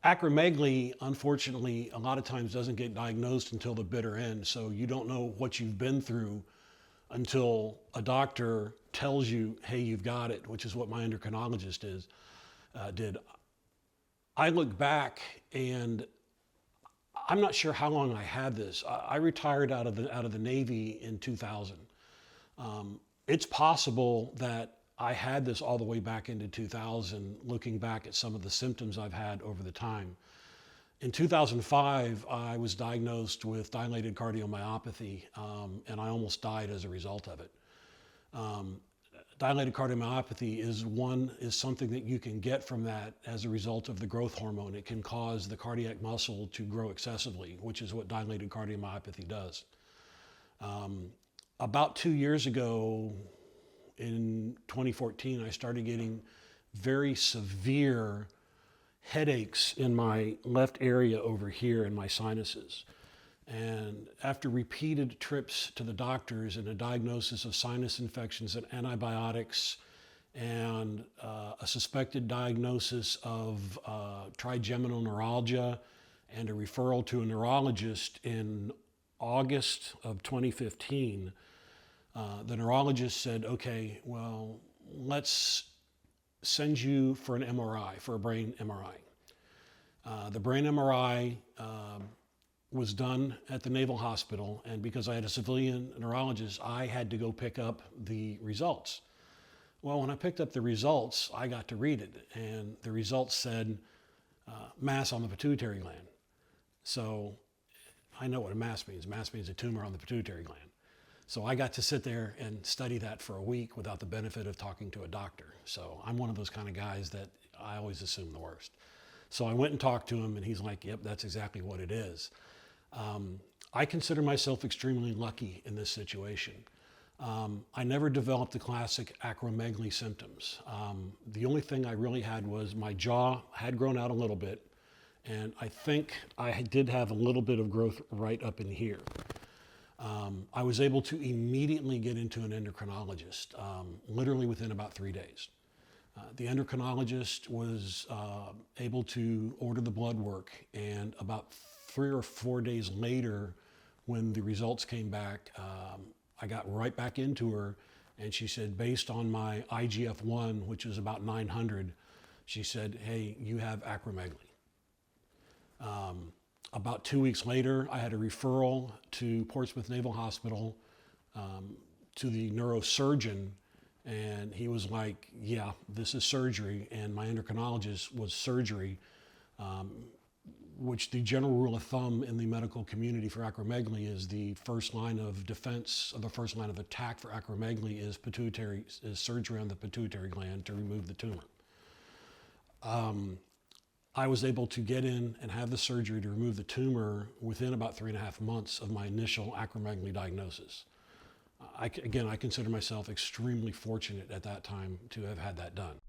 Acromegaly, unfortunately, a lot of times doesn't get diagnosed until the bitter end. So you don't know what you've been through until a doctor tells you, hey, you've got it, which is what my did. I look back and I'm not sure how long I had this. I retired out of the Navy in 2000. It's possible that I had this all the way back into 2000, looking back at some of the symptoms I've had over the time. In 2005, I was diagnosed with dilated cardiomyopathy, and I almost died as a result of it. Um, Dilated cardiomyopathy is something that you can get from that as a result of the growth hormone. It can cause the cardiac muscle to grow excessively, which is what dilated cardiomyopathy does. Um, about 2 years ago, in 2014, I started getting very severe headaches in my left area over here in my sinuses. And after repeated trips to the doctors and a diagnosis of sinus infections and antibiotics and a suspected diagnosis of trigeminal neuralgia and a referral to a neurologist in August of 2015, the neurologist said, okay, well, let's send you for an MRI, for a brain MRI. The brain MRI was done at the Naval Hospital, and because I had a civilian neurologist, I had to go pick up the results. Well, when I picked up the results, I got to read it, and the results said mass on the pituitary gland. So I know what a mass means. Mass means a tumor on the pituitary gland. So I got to sit there and study that for a week without the benefit of talking to a doctor. So I'm one of those kind of guys that I always assume the worst. So I went and talked to him, and he's like, yep, that's exactly what it is. I consider myself extremely lucky in this situation. I never developed the classic acromegaly symptoms. The only thing I really had was my jaw had grown out a little bit, and I think I did have a little bit of growth right up in here. I was able to immediately get into an endocrinologist, literally within about 3 days. The endocrinologist was able to order the blood work, and about 3 or 4 days later, when the results came back, I got right back into her, and she said, based on my IGF-1, which is about 900, she said, hey, you have acromegaly. About 2 weeks later, I had a referral to Portsmouth Naval Hospital to the neurosurgeon, and he was like, yeah, this is surgery, and my endocrinologist was surgery, which the general rule of thumb in the medical community for acromegaly is the first line of defense, or the first line of attack for acromegaly is surgery on the pituitary gland to remove the tumor. I was able to get in and have the surgery to remove the tumor within about 3.5 months of my initial acromegaly diagnosis. Again, I consider myself extremely fortunate at that time to have had that done.